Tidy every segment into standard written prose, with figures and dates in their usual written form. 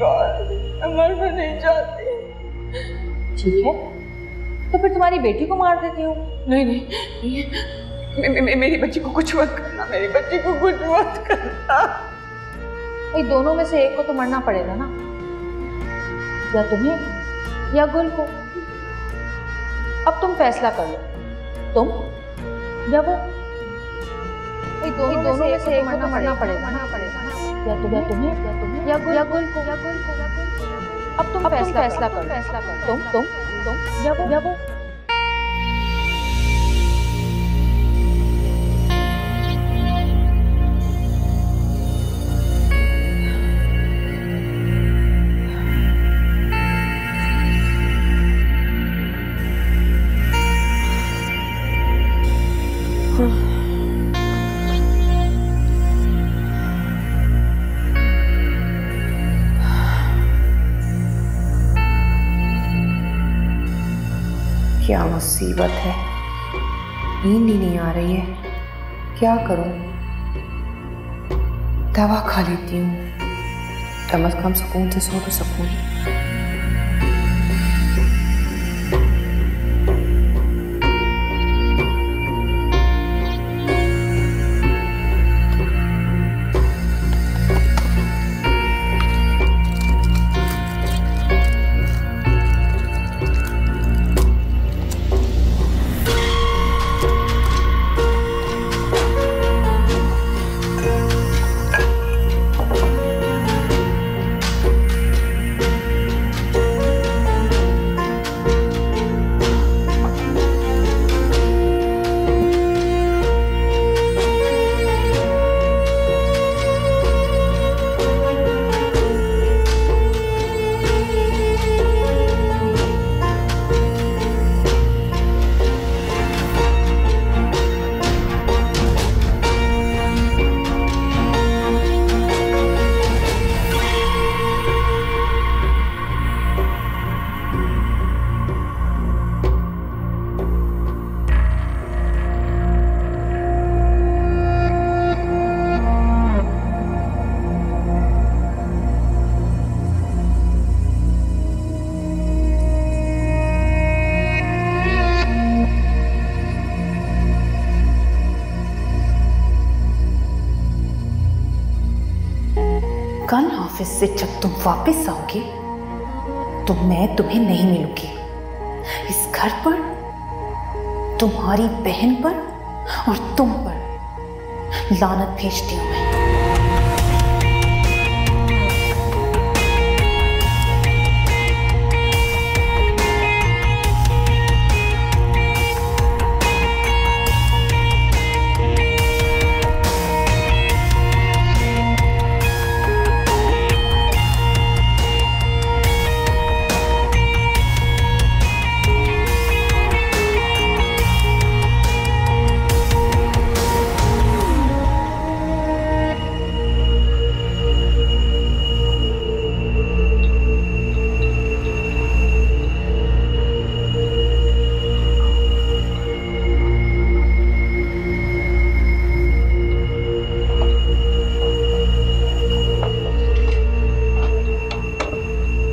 God, मैं मरना नहीं चाहती। ठीक है, तो फिर तुम्हारी बेटी को मार देती हूँ। नहीं नहीं, मेरी बच्ची को कुछ मत करना, मेरी बच्ची को कुछ मत करना। भाई दोनों में से एक को तो मरना पड़ेगा ना, या तुम्हें या गुल को। अब तुम फैसला कर लो, तुम या वो। भाई दोनों में से एक को मरना पड़ेगा ना, या तुम्हें या गुल को। अब तुम फैसला कर, तुम या वो। क्या मुसीबत है, नींद ही नहीं आ रही है, क्या करूं? दवा खा लेती हूँ, कम से कम सुकून से सो तो सकूं। कल ऑफिस से जब तुम वापस आओगे तो मैं तुम्हें नहीं मिलूंगी। इस घर पर, तुम्हारी बहन पर और तुम पर लानत भेजती हूं मैं।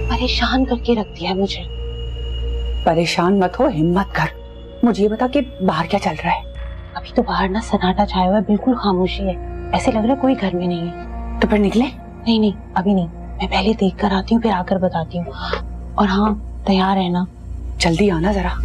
परेशान करके रख दिया है मुझे। परेशान मत हो, हिम्मत कर। मुझे ये बता कि बाहर क्या चल रहा है? अभी तो बाहर ना सन्नाटा छाया हुआ है, बिल्कुल खामोशी है, ऐसे लग रहा है कोई घर में नहीं है। तो फिर निकले? नहीं, अभी नहीं, मैं पहले देख कर आती हूँ, फिर आकर बताती हूँ। और हाँ, तैयार रहना, जल्दी आना जरा।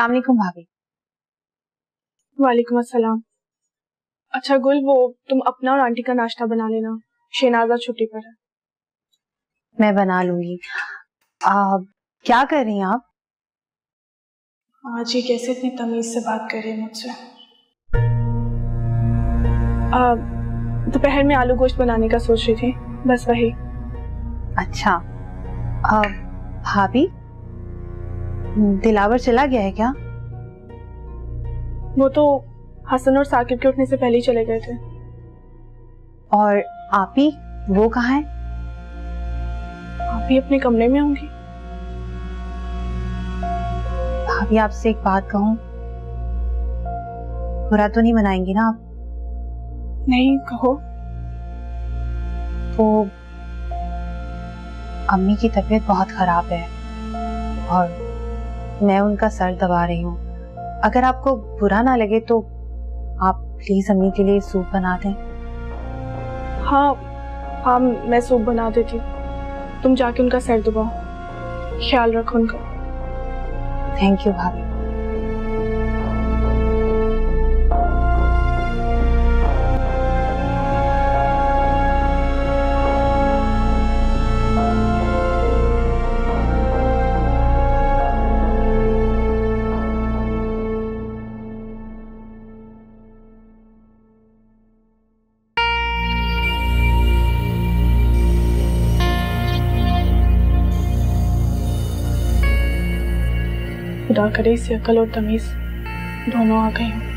अस्सलाम वालेकुम भाभी। वालेकुम अस्सलाम। अच्छा गुल, वो तुम अपना और आंटी का नाश्ता बना लेना, शहनाज़ छुट्टी पर है। मैं बना लूंगी। क्या कर रही हैं आप? आज ये कैसे इतनी तमीज से बात कर रही है मुझसे। दोपहर में आलू गोश्त बनाने का सोच रही थी, बस वही। अच्छा भाभी, दिलावर चला गया है क्या? वो तो हसन और साकिब के उठने से पहले ही चले गए थे। और आपी, वो कहाँ है? आप भी अपने कमरे में होंगी। भाभी आपसे एक बात कहूँ, बुरा तो नहीं मनाएंगी ना आप? नहीं, कहो। वो अम्मी की तबीयत बहुत खराब है और मैं उनका सर दबा रही हूँ। अगर आपको बुरा ना लगे तो आप प्लीज अम्मी के लिए सूप बना दें। हाँ हाँ, मैं सूप बना देती हूँ। तुम जाके उनका सर दबाओ, ख्याल रखो उनका। थैंक यू भाभी। खुदा करे इससे अकल और तमीज दोनों आ गई हों।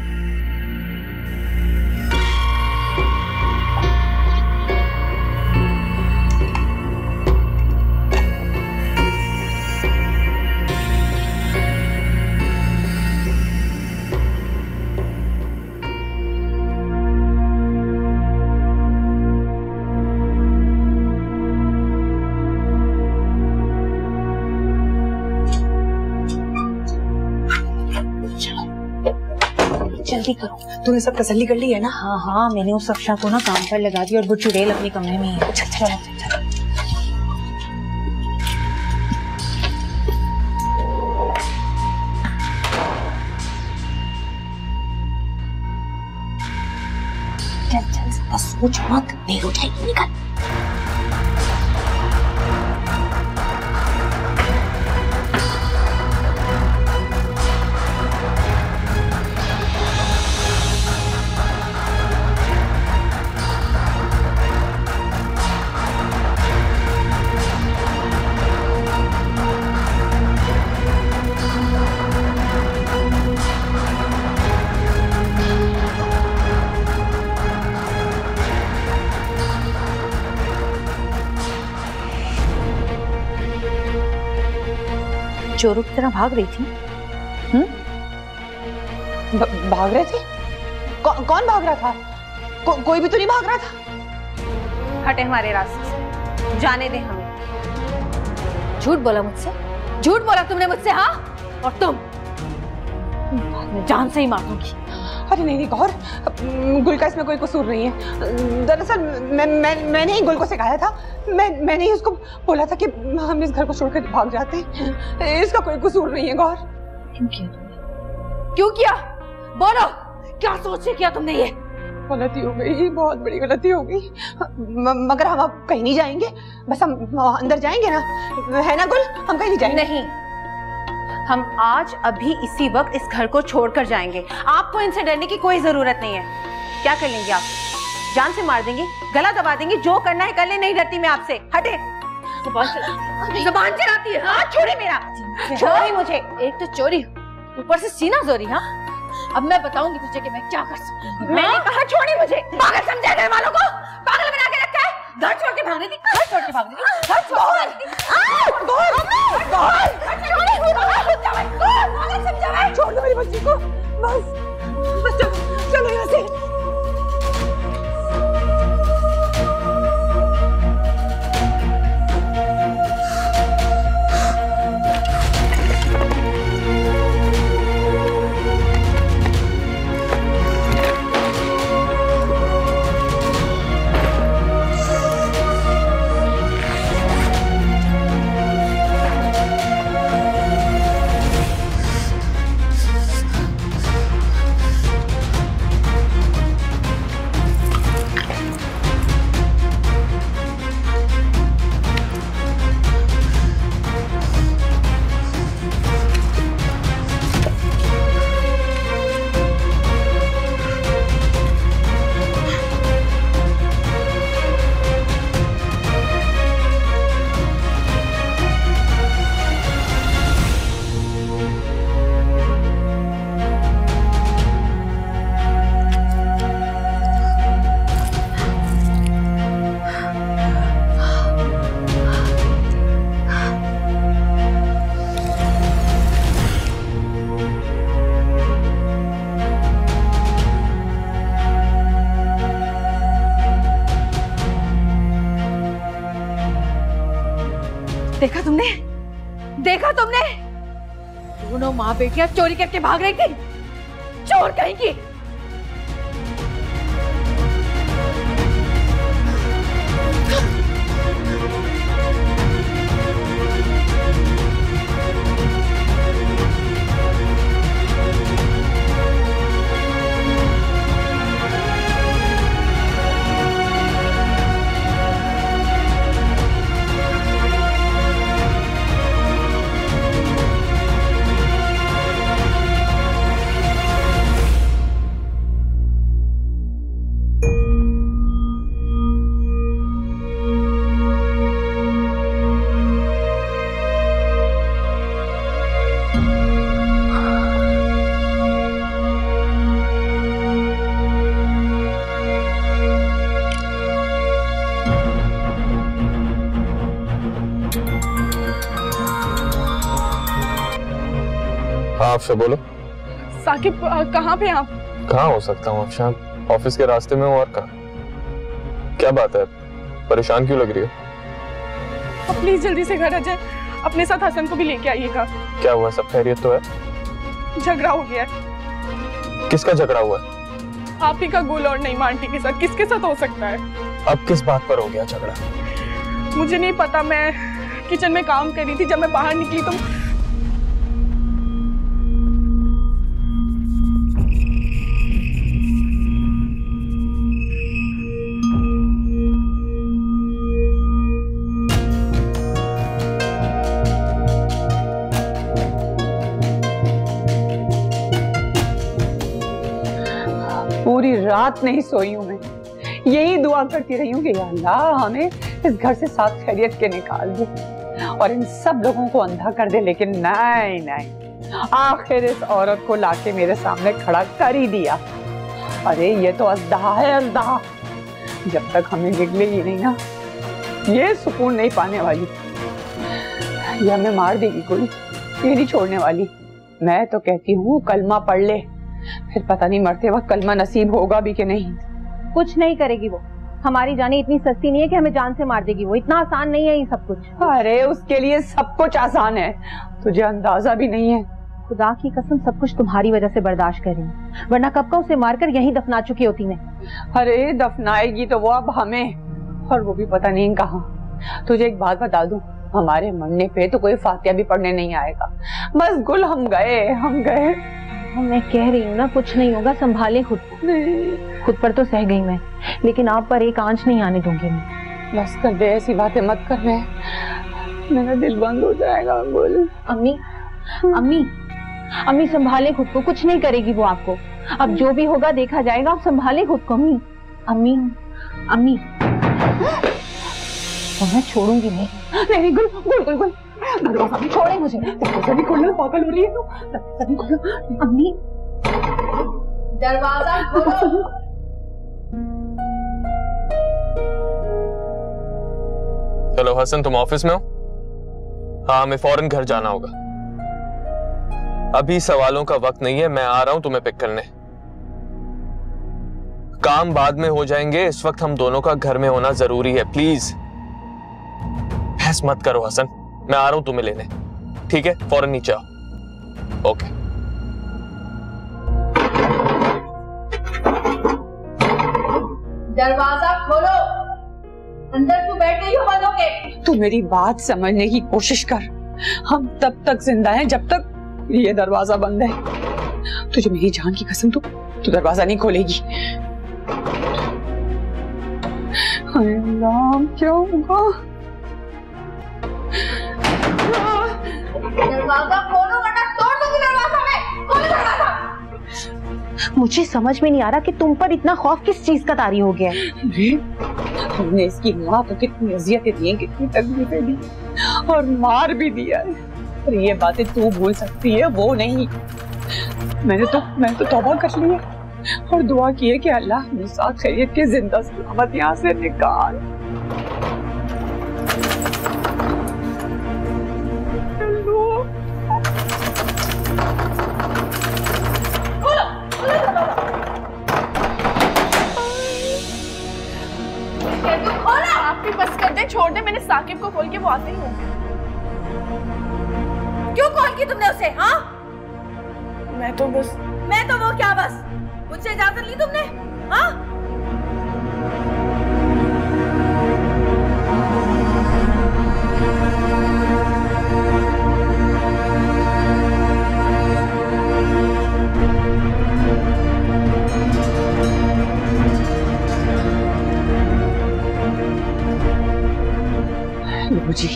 जल्दी करो। तूने सब तसल्ली कर ली है ना? हाँ हाँ, मैंने उस अफशा को ना काम पर लगा दिया और वो चुड़ैल अपने कमरे में है। चलो चल चल, बस सोच मत, देर हो जाएगी, निकल। चोरों की तरह भाग रही थी? भाग रहे थे? कौन भाग रहा था? कोई भी तो नहीं भाग रहा था। हटे हमारे रास्ते से, जाने दे हमें। झूठ बोला मुझसे, झूठ बोला तुमने मुझसे। हाँ, और तुम मैं जान से ही मार दूंगी। अरे नहीं गौर, गुल का इसमें कोई कसूर नहीं है। दरअसल मैंने ही गुल को सिखाया था। मैंने ही उसको बोला था कि हम इस घर को छोड़कर भाग जाते हैं। इसका कोई कसूर नहीं है गौर। क्यों किया? बोलो, क्या सोच के किया तुमने? ये गलती हो गई, बहुत बड़ी गलती हो गई। मगर हम अब कहीं नहीं जाएंगे, बस हम अंदर जाएंगे ना, है ना गुल? हम कहीं नहीं जाएंगे। नहीं, हम आज अभी इसी वक्त इस घर को छोड़कर जाएंगे। आपको इनसे डरने की कोई जरूरत नहीं है। क्या कर लेंगे आप? जान से मार देंगे, गला दबा देंगे, जो करना है कर ले। नहीं डरती मैं आपसे। हटे। जुबान चलाती है। हाँ, छोड़े मेरा, छोड़ी मुझे। एक तो चोरी, ऊपर से सीना जोरी। हाँ, अब मैं बताऊंगी तुझे कि मैं क्या कर सकती हूँ। मैंने कहा छोड़ी मुझे। पागल समझा घर वालों को? पागल बना के रखा है। घर छोड़ के भागने की, घर छोड़ के भागने की, घर छोड़ के भागने की। छोड़ दो मेरी बच्ची को, बस चलो यहाँ से। देखा तुमने? देखा तुमने? दोनों माँ बेटियां चोरी करके भाग रही थी। चोर कहीं की। आपसे बोलो। साकिब कहाँ पे आप? कहाँ हो सकता हूँ अफशान? ऑफिस के रास्ते में हूँ और कहाँ। क्या बात है, परेशान क्यों लग रही हो? प्लीज जल्दी से घर आ जाए, अपने साथ हसन को भी लेके आइएगा। क्या हुआ, सब खैरियत तो है? झगड़ा हो गया है। किसका झगड़ा हुआ है? आप ही का गुल और नईमा आंटी के साथ। किसके साथ हो सकता है? अब किस बात पर हो गया झगड़ा? मुझे नहीं पता, मैं किचन में काम कर रही थी, जब मैं बाहर निकली तो पूरी रात नहीं सोई हूं मैं, यही दुआ करती रही हूँ कि या अल्लाह हमें इस घर से साथ खैरियत के निकाल दे और इन सब लोगों को अंधा कर दे। लेकिन नहीं नहीं, आखिर इस औरत को लाके मेरे सामने खड़ा कर ही दिया। अरे ये तो अज़दहा है, अज़दहा। जब तक हमें निकलेगी नहीं ना, ये सुकून नहीं पाने वाली। ये हमें मार देगी कोई, ये नहीं छोड़ने वाली। मैं तो कहती हूँ कलमा पढ़ ले, फिर पता नहीं मरते वक्त कलमा नसीब होगा भी कि नहीं। कुछ नहीं करेगी वो, हमारी जाने इतनी सस्ती नहीं है कि हमें जान से मार देगी। वो इतना आसान नहीं है ये सब कुछ। अरे उसके लिए सब कुछ आसान है, तुझे अंदाजा भी नहीं है। खुदा की कसम सब कुछ तुम्हारी वजह से बर्दाश्त कर रही हूँ, वरना कब का उसे मारकर यहीं दफना चुकी होती मैं। अरे दफनाएगी तो वो अब हमें, और वो भी पता नहीं कहाँ। तुझे एक बात बता दूं, हमारे मरने पे तो कोई फातिया भी पढ़ने नहीं आएगा। बस गुल हम गए, हम गए। मैं कह रही हूँ ना, कुछ नहीं होगा, संभाले खुद को। खुद पर तो सह गई मैं, लेकिन आप पर एक आंच नहीं आने दूंगी मैं। बस कर दे, ऐसी बातें मत कर, मेरा दिल बंद हो जाएगा। गुल अम्मी, अम्मी, अम्मी संभाले खुद को, कुछ नहीं करेगी वो आपको। अब जो भी होगा देखा जाएगा, आप संभाले खुद को अम्मी। अम्मी, अम्मी, तो मैं छोड़ूंगी नहीं। नहीं गुल, गुल गुल गुल, दरवाजा भी छोड़े मुझे। दरवाजा भी खोलना, पागल हो रही है तू। दरवाजा भी खोलो अम्मी, दरवाजा खोलो। हेलो हसन, तुम ऑफिस में हो? हाँ, हमें फौरन घर जाना होगा। अभी सवालों का वक्त नहीं है, मैं आ रहा हूं तुम्हें पिक करने। काम बाद में हो जाएंगे, इस वक्त हम दोनों का घर में होना जरूरी है। प्लीज बहस मत करो हसन, मैं आ रहा हूं तुम्हें लेने। ठीक है, फौरन नीचे आओ। ओके। दरवाजा खोलो, अंदर क्यों बैठ गई हो बंद होके? तू मेरी बात समझने की कोशिश कर। हम तब तक जिंदा हैं जब तक ये दरवाजा बंद है। तुझे मेरी जान की कसम, तू दरवाजा नहीं खोलेगी। अल्लाह, क्या होगा? दरवाजा खोलो वरना तोड़ दूंगी दरवाजा में। खोलो दरवाजा। मुझे समझ में नहीं आ रहा कि तुम पर इतना खौफ किस चीज का तारी हो गया है। हमने इसकी माँ को कितनी अजियतें दी, कितनी तकलीफें दी और मार भी दिया है। और ये बातें तू भूल सकती है, वो नहीं। मैंने तो तौबा कर ली है और दुआ की है कि अल्लाह हमें साथ खैरियत के जिंदा सलामत यहाँ से निकाल। आप भी बस कर दे, छोड़ दे। मैंने साकिब को खोल के, वो आते ही होंगे। क्यों कॉल की तुमने उसे? हाँ, मैं तो वो क्या बस? मुझसे इजाजत ली तुमने? हाँ, जी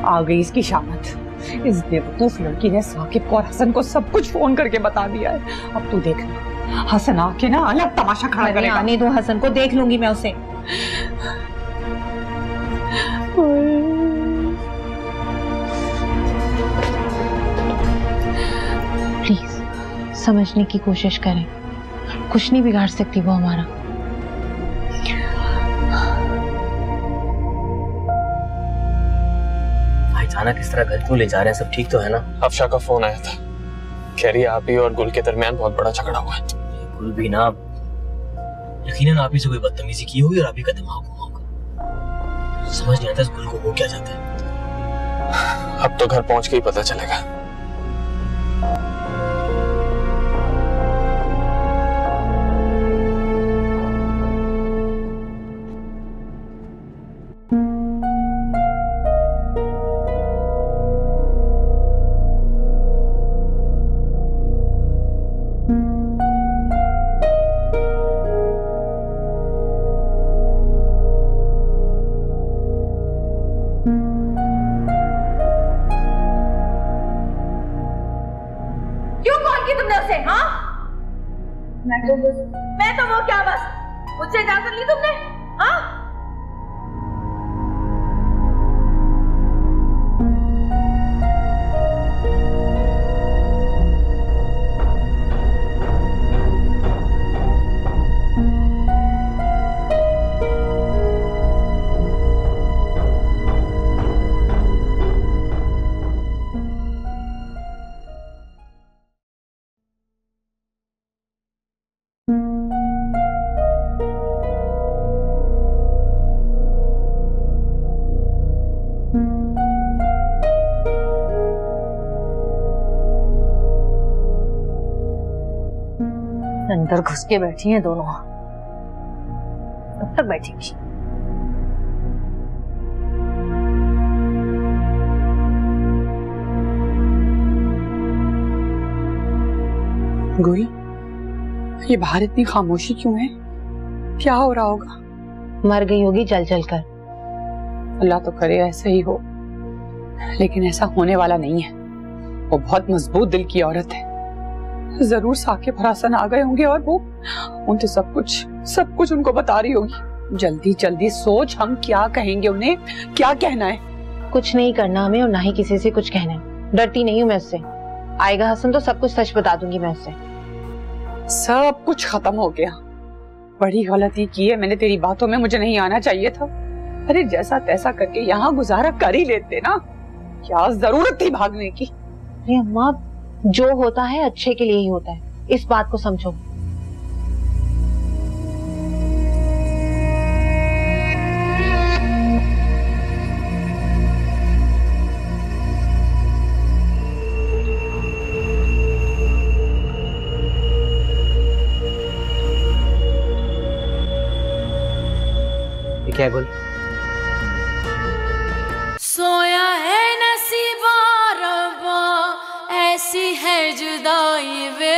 आ गई इसकी शामत। इस बेवकूफ लड़की ने साकिब को और हसन को सब कुछ फोन करके बता दिया है। अब तू देख, हसन आके ना अलग तमाशा खड़ा करेगा। आने दो हसन को, देख लूंगी मैं उसे। प्लीज समझने की कोशिश करें, कुछ नहीं बिगाड़ सकती वो हमारा। अचानक किस तरह घर क्यों ले जा रहे हैं? सब ठीक तो है ना? अफशा का फोन आया था, कह रही है आप ही और गुल के दरमियान बहुत बड़ा झगड़ा हुआ है। गुल भी ना, यकीनन आप ही से कोई बदतमीजी की होगी और आप ही का दिमाग घुमा होगा। समझ नहीं आता इस गुल को वो क्या चाहता है। अब तो घर पहुंच के ही पता चलेगा। मैं तो वो क्या बस? मुझसे इजाजत ली तुमने? हाँ, अंदर घुस के बैठी हैं दोनों। कब तक बैठेंगी? गुल, ये बाहर इतनी खामोशी क्यों है? क्या हो रहा होगा? मर गई होगी जल जल कर। अल्लाह तो करे ऐसा ही हो, लेकिन ऐसा होने वाला नहीं है। वो बहुत मजबूत दिल की औरत है। जरूर साकिब और हसन आ गए होंगे और वो उनसे सब कुछ उनको बता रही होगी। जल्दी जल्दी सोच, हम क्या कहेंगे उन्हें? क्या कहना है? कुछ नहीं करना हमें और ना ही किसी से कुछ कहना है। डरती नहीं हूँ मैं उससे। आएगा हसन तो सब कुछ सच बता दूंगी मैं उससे। सब कुछ खत्म हो गया। बड़ी गलती की है मैंने तेरी बातों में, मुझे नहीं आना चाहिए था। अरे जैसा तैसा करके यहाँ गुजारा कर ही लेते ना, क्या जरूरत थी भागने की? अरे अम्मा, जो होता है अच्छे के लिए ही होता है, इस बात को समझो। ये क्या है गुल? सोया है नसीबा रब्बा, ऐसी है जुदाई वे।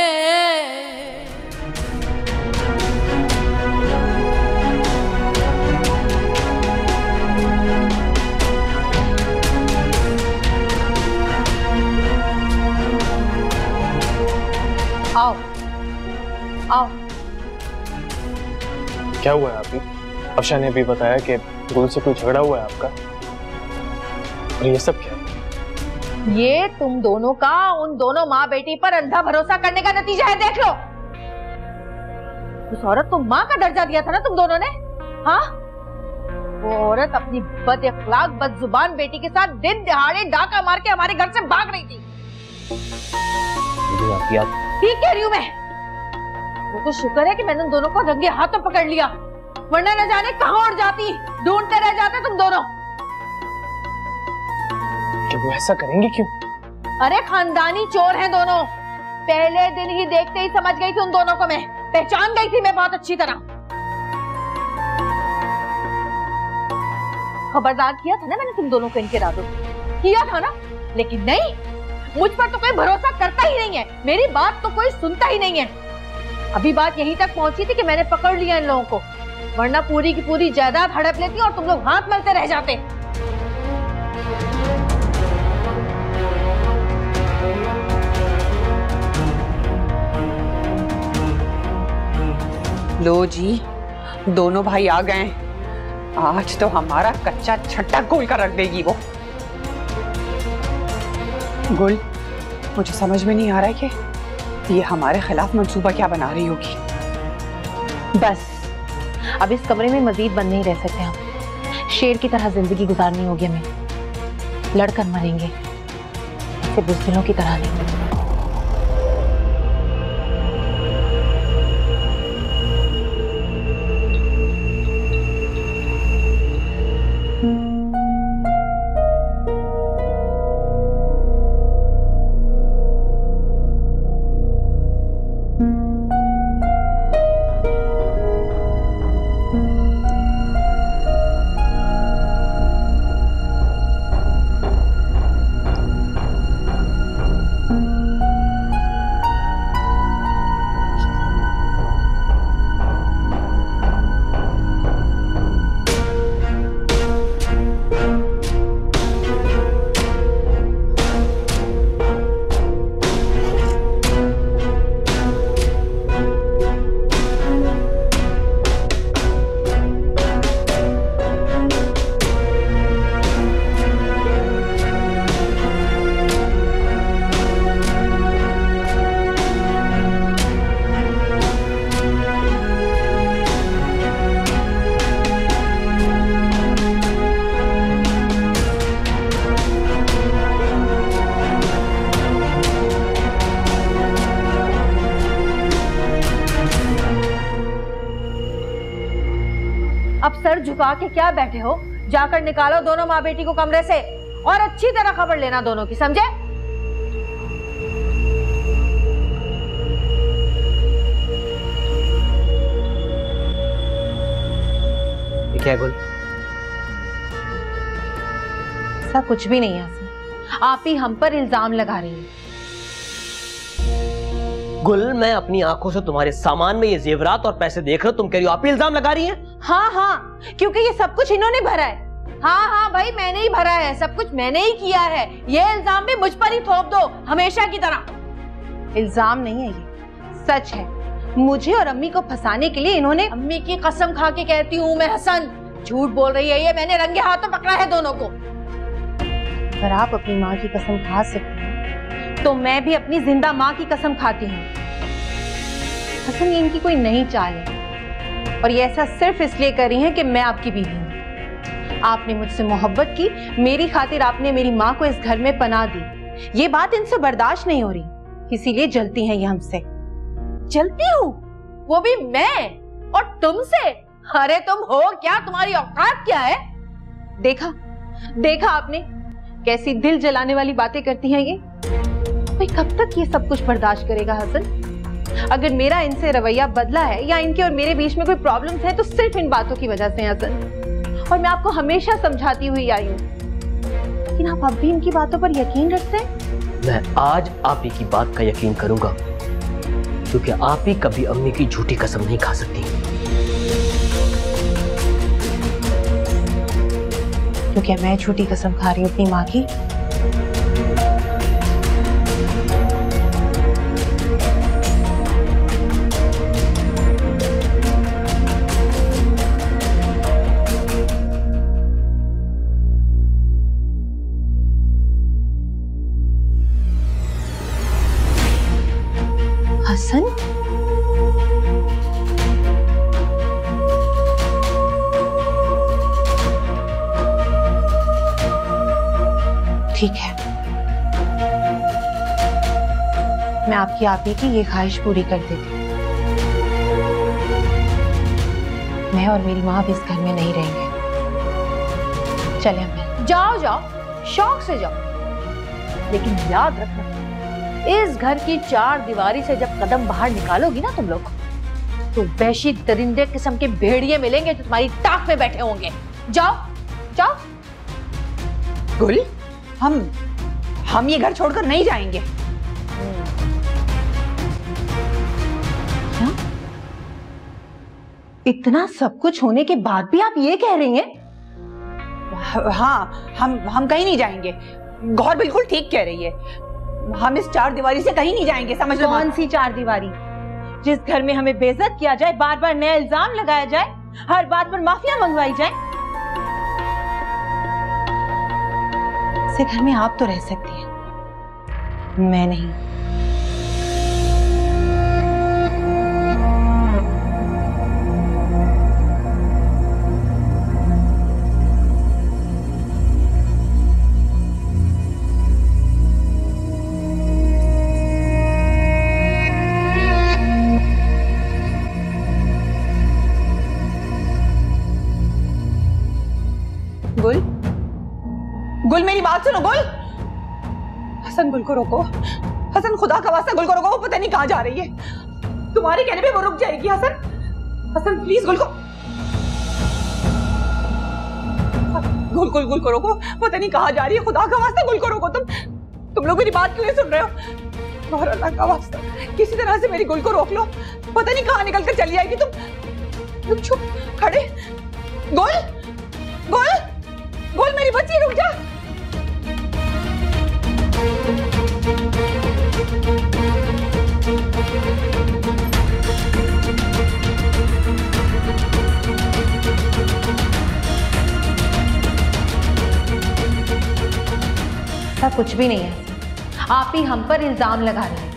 आओ आओ। क्या हुआ है आपकी? अफशा ने भी बताया कि गुल से कोई झगड़ा हुआ है आपका, और ये सब क्या है? ये तुम दोनों का उन दोनों माँ बेटी पर अंधा भरोसा करने का नतीजा है। देख लो, उस औरत को माँ का दर्जा दिया था ना तुम दोनों ने। हाँ, वो औरत अपनी बद अखलाक बदजुबान बेटी के साथ दिन दिहाड़े डाका मार के हमारे घर से भाग रही थी। ठीक कह रही हूँ मैं। वो तो शुक्र है कि मैंने उन दोनों को रंगे हाथों पकड़ लिया, वरना न जाने कहाँ उड़ जाती, ढूंढते रह जाते तुम दोनों। कि वो ऐसा करेंगे क्यों? अरे खानदानी चोर हैं दोनों। पहले दिन ही देखते ही समझ गई थी उन दोनों को, मैं पहचान गई थी मैं बहुत अच्छी तरह। खबरदार किया था ना मैंने तुम दोनों को इनके इरादों से, किया था ना, लेकिन नहीं, मुझ पर तो कोई भरोसा करता ही नहीं है, मेरी बात तो कोई सुनता ही नहीं है। अभी बात यहीं तक पहुंची थी कि मैंने पकड़ लिया इन लोगों को, वरना पूरी की पूरी जायदाद हड़प लेती और तुम लोग हाथ मलते रह जाते। लो जी, दोनों भाई आ गए। आज तो हमारा कच्चा छट्टा गोल कर रख देगी वो। गुल, मुझे समझ में नहीं आ रहा है कि ये हमारे खिलाफ मंसूबा क्या बना रही होगी। बस अब इस कमरे में मजीद बंद नहीं रह सकते हम। शेर की तरह जिंदगी गुजारनी होगी हमें, लड़कर मरेंगे, ऐसे बुज़दिलों की तरह नहीं। अब सर झुका के क्या बैठे हो, जाकर निकालो दोनों माँ बेटी को कमरे से और अच्छी तरह खबर लेना दोनों की, समझे? क्या है गुल? ऐसा कुछ भी नहीं है हसन, आप ही हम पर इल्जाम लगा रही है। गुल, मैं अपनी आंखों से तुम्हारे सामान में ये जेवरात और पैसे देख रहा हूं, तुम कह रही हो आप ही इल्जाम लगा रही हैं? हाँ हाँ, क्योंकि ये सब कुछ इन्होंने भरा है। हाँ हाँ भाई, मैंने ही भरा है, सब कुछ मैंने ही किया है। ये इल्जाम भी मुझ पर ही थोप दो हमेशा की तरह। इल्जाम नहीं है, ये सच है। मुझे और अम्मी को फंसाने के लिए इन्होंने। अम्मी की कसम खा के कहती हूँ मैं हसन, झूठ बोल रही है ये, मैंने रंगे हाथों पकड़ा है दोनों को। अगर आप अपनी माँ की कसम खा सकते हैं तो मैं भी अपनी जिंदा माँ की कसम खाती हूँ। हसन, ये इनकी कोई नई चाल है और ये ऐसा सिर्फ इसलिए कर रही है कि मैं आपकी बीवी हूँ। आपने मुझसे मोहब्बत की, मेरी खातिर आपने मेरी माँ को इस घर में पनाह दी। ये बात इनसे बर्दाश्त नहीं हो रही, इसीलिए जलती हैं ये हमसे। जलती हूँ? वो भी मैं? और तुमसे? अरे तुम हो क्या, तुम्हारी औकात क्या है? देखा देखा आपने कैसी दिल जलाने वाली बातें करती हैं ये। भाई कब तक ये सब कुछ बर्दाश्त करेगा हसन? अगर मेरा इनसे रवैया बदला है या इनके और मेरे बीच में कोई प्रॉब्लम्स है तो सिर्फ इन बातों की वजह से हसन। और मैं आपको हमेशा समझाती हुई आई हूँ, लेकिन आप अब भी इनकी बातों पर यकीन रखते हैं। मैं आज आप ही की बात का यकीन करूंगा, क्योंकि आप ही कभी अम्मी की झूठी कसम नहीं खा सकती। तो क्या मैं झूठी कसम खा रही हूँ अपनी माँ की? हसन, ठीक है, मैं आपकी आप ही की ये ख्वाहिश पूरी कर देती हूँ। मैं और मेरी माँ भी इस घर में नहीं रहेंगे। चले अम्मी। जाओ जाओ, शौक से जाओ। लेकिन याद रखना, इस घर की 4 दीवारी से जब कदम बाहर निकालोगी ना तुम लोग, तो वैशी दरिंदे किस्म के भेड़िए मिलेंगे जो तुम्हारी टाक पे बैठे होंगे। जाओ जाओ। गुल, हम ये घर छोड़कर नहीं जाएंगे। क्या? इतना सब कुछ होने के बाद भी आप ये कह रही हैं? हाँ, हम कहीं नहीं जाएंगे। गौर बिल्कुल ठीक कह रही है, हम इस 4 दीवारी से कहीं नहीं जाएंगे। समझ लो। कौन सी 4 दीवारी? जिस घर में हमें बेइज्जत किया जाए, बार बार नया इल्जाम लगाया जाए, हर बात पर माफिया मंगवाई जाए। ऐसे घर में आप तो रह सकती हैं, मैं नहीं। गुल, मेरी बात सुनो। गुल, हसन, गुल को रोको। हसन, खुदा का वास्ता गुल को रोको, वो पता नहीं कहां जा रही है। तुम्हारे कहने पे वो रुक जाएगी। हसन प्लीज गुल को, गुल को रोको, पता नहीं कहां जा रही है। खुदा का वास्ता गुल को रोको। तुम लोग मेरी बात क्यों नहीं सुन रहे हो? और अल्लाह का वास्ता किसी तरह से मेरी गुल को रोक लो, पता नहीं कहां निकल कर चली जाएगी। तुम चुप खड़े। गुल मेरी बच्ची, रुक जा। ऐसा कुछ भी नहीं है, आप ही हम पर इल्जाम लगा रहे हैं।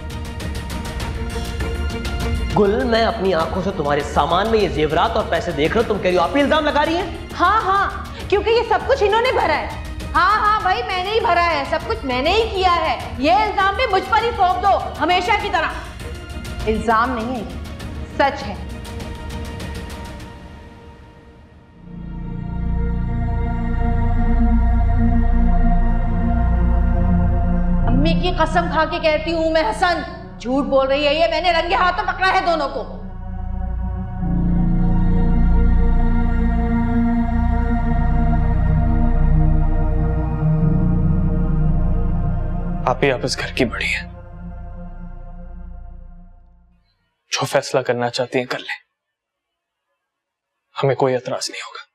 गुल, मैं अपनी आंखों से तुम्हारे सामान में ये जेवरात और पैसे देख रहा हूं, तुम कह रही हो आप ही इल्जाम लगा रही हैं? हाँ, क्योंकि ये सब कुछ इन्होंने भरा है। हाँ भाई, मैंने ही भरा है, सब कुछ मैंने ही किया है। ये इल्जाम भी मुझ पर ही थोप दो, हमेशा की तरह। इल्जाम नहीं है, सच है। अम्मी की कसम खा के कहती हूं मैं, हसन झूठ बोल रही है ये। मैंने रंगे हाथों पकड़ा है दोनों को। आप इस घर की बड़ी हैं, जो फैसला करना चाहती हैं कर लें, हमें कोई एतराज नहीं होगा।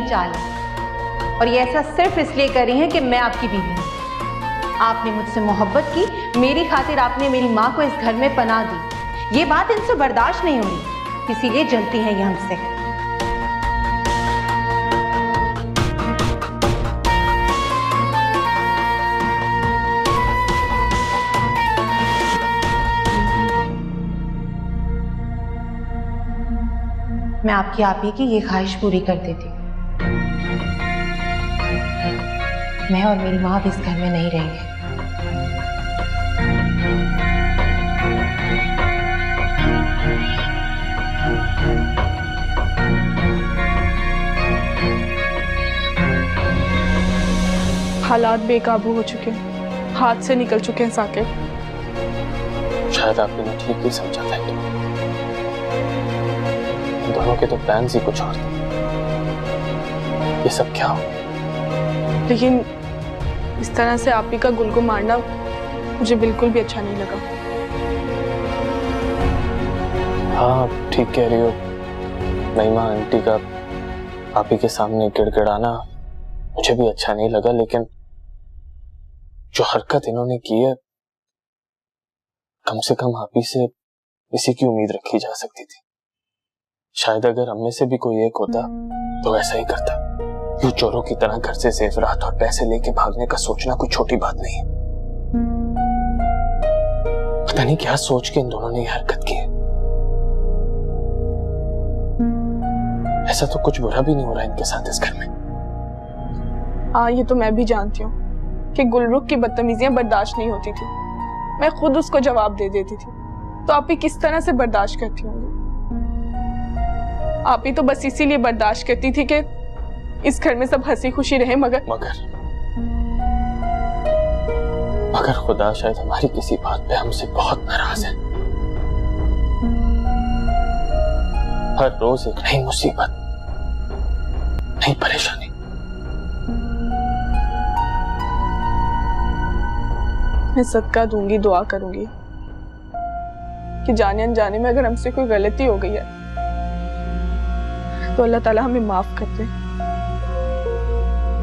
चाल है, और ये ऐसा सिर्फ इसलिए कर रही हैं कि मैं आपकी बीवी हूं। आपने मुझसे मोहब्बत की, मेरी खातिर आपने मेरी माँ को इस घर में पनाह दी। ये बात इनसे बर्दाश्त नहीं हो रही, इसीलिए जलती हैं ये हमसे। मैं आपकी आप ही की ये ख्वाहिश पूरी कर देती। मैं और मेरी माँ अब इस घर में नहीं रहेंगे। हालात बेकाबू हो चुके हैं, हाथ से निकल चुके हैं साकिब। शायद आपने ठीक ही समझा था। दोनों के तो प्लान ही कुछ और थे। ये सब क्या हो? लेकिन इस तरह से आप ही का गुल को मारना मुझे बिल्कुल भी अच्छा नहीं लगा। हाँ, ठीक कह रही हो महिमा आंटी का आप ही के सामने गिड़गिड़ाना मुझे भी अच्छा नहीं लगा, लेकिन जो हरकत इन्होंने की है कम से कम आप ही से इसी की उम्मीद रखी जा सकती थी। शायद अगर हम में से भी कोई एक होता तो ऐसा ही करता। यूं चोरों की तरह घर से जेवरात और पैसे लेके भागने का सोचना कोई छोटी बात नहीं है। पता नहीं क्या सोच के इन दोनों ने ये हरकत की है। ऐसा तो कुछ बुरा भी नहीं हो रहा इनके साथ इस घर में। हाँ, ये तो मैं भी जानती हूँ कि गुलरुख की बदतमीजियां बर्दाश्त नहीं होती थी। मैं खुद उसको जवाब दे देती थी, तो आप ही किस तरह से बर्दाश्त करती होंगी? आप ही तो बस इसीलिए बर्दाश्त करती थी कि इस घर में सब हंसी खुशी रहे। मगर खुदा शायद हमारी किसी बात पे हमसे बहुत नाराज है। हर रोज एक नई मुसीबत, नई परेशानी। मैं सदका दूंगी, दुआ करूंगी कि जाने अनजाने में अगर हमसे कोई गलती हो गई है तो अल्लाह ताला हमें माफ कर दे,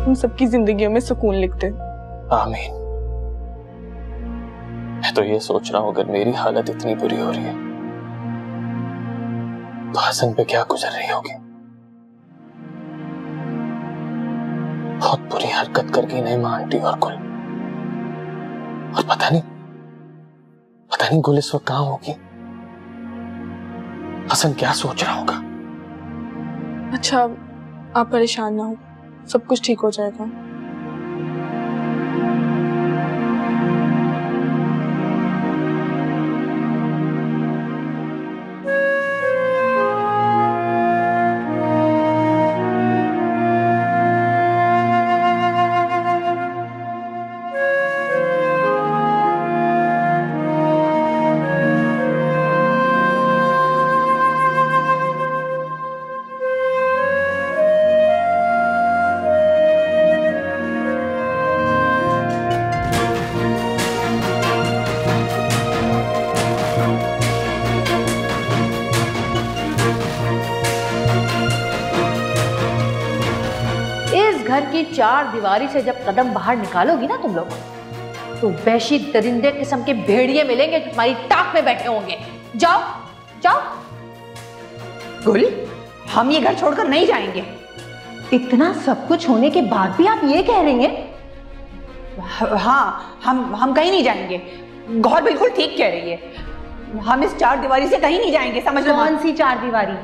हम सबकी जिंदगियों में सुकून लिख दे। आमीन। मैं तो ये सोच रहा हूं अगर मेरी हालत इतनी बुरी हो रही है तो हसन पे क्या गुजर रही होगी। बहुत बुरी हरकत कर गई नईमा आंटी और गुल। और पता नहीं गुल इस वक्त कहां होगी। हसन क्या सोच रहा होगा। अच्छा, आप परेशान ना हो, सब कुछ ठीक हो जाएगा। घर की चार दीवारी से जब कदम बाहर निकालोगी ना तुम लोग, तो वैशी दरिंदे किस्म के भेड़िए मिलेंगे जो तुम्हारी टाक में बैठे होंगे। जाओ जाओ। गुल, हम ये घर छोड़कर नहीं जाएंगे। इतना सब कुछ होने के बाद भी आप ये कह रही हैं? हाँ, हम कहीं नहीं जाएंगे। गौर बिल्कुल ठीक कह रही है। हम इस चार दीवारी से कहीं नहीं जाएंगे, समझ लो। कौन सी चार दीवारी?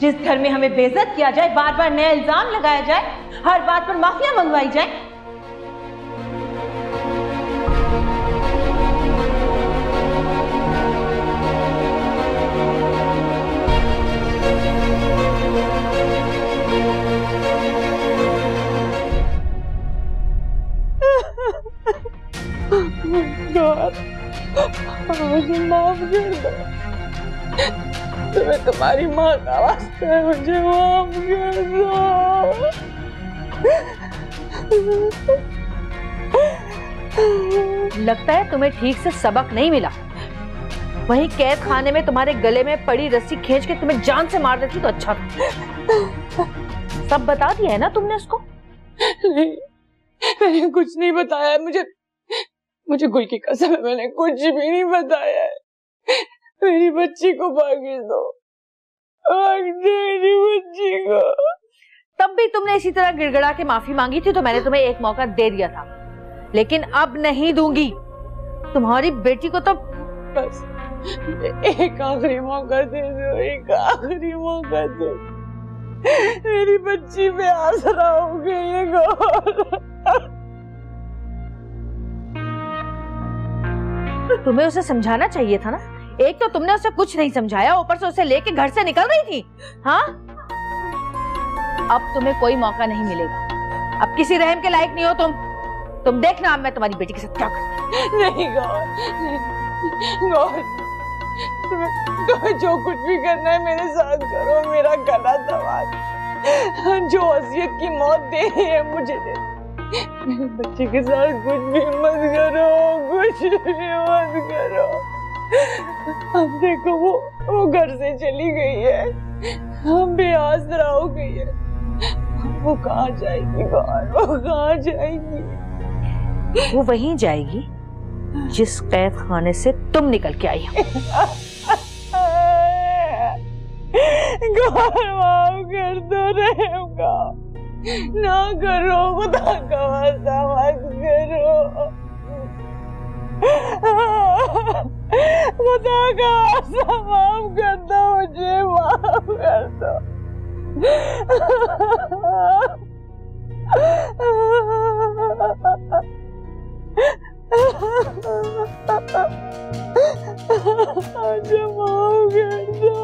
जिस घर में हमें बेइज्जत किया जाए, बार बार नया इल्जाम लगाया जाए, हर बात पर माफिया मंगवाई जाए। मुझे माफ कर दो। तुम्हें तुम्हारी माँ का वास्ता है, मुझे माफ कर दो। लगता है तुम्हें ठीक से सबक नहीं मिला। वहीं कैद खाने में तुम्हारे गले में पड़ी रस्सी खींच के तुम्हें जान से मार देती तो अच्छा था। सब बता दिया है ना तुमने उसको? नहीं, मैंने कुछ नहीं बताया। मुझे गुल की कसम है, मैंने कुछ भी नहीं बताया है। मेरी बच्ची को भागी दो, मेरी बच्ची को। तब भी तुमने इसी तरह गिड़गिड़ा के माफी मांगी थी तो मैंने तुम्हें एक मौका दे दिया था, लेकिन अब नहीं दूंगी। तुम्हारी बेटी को तो बस एक आखिरी मौका दे दो, एक आखिरी मौका दे। मेरी बच्ची पे आसरा हो गई है गौर। तुम्हें उसे समझाना चाहिए था ना। एक तो तुमने उसे कुछ नहीं समझाया, ऊपर से उसे लेके घर से निकल रही थी। हाँ, अब तुम्हें कोई मौका नहीं मिलेगा। अब किसी रहम के लायक नहीं हो तुम देखना अब मैं तुम्हारी बेटी के साथ क्या करती हूँ। नहीं गौर, तुम्हें जो कुछ भी करना है मेरे साथ करो। मेरा गला दबा दो। जो वसीयत की मौत देनी है मुझे दे। मेरे बच्चे के साथ कुछ भी मत करो, कुछ भी मत करो। अब देखो वो घर से चली गई है, हम बेआसरा हो गई है। वो कहाँ जाएगी गौर, वो कहाँ जाएगी? वो वहीं जाएगी जिस कैद खाने से तुम निकल के आई हो। माफ कर दो रहम का, ना करो खुदा का वास्ता मत करो, खुदा का वास्ता माफ कर दो, मुझे माफ कर दो। मुझे माफ कर दो।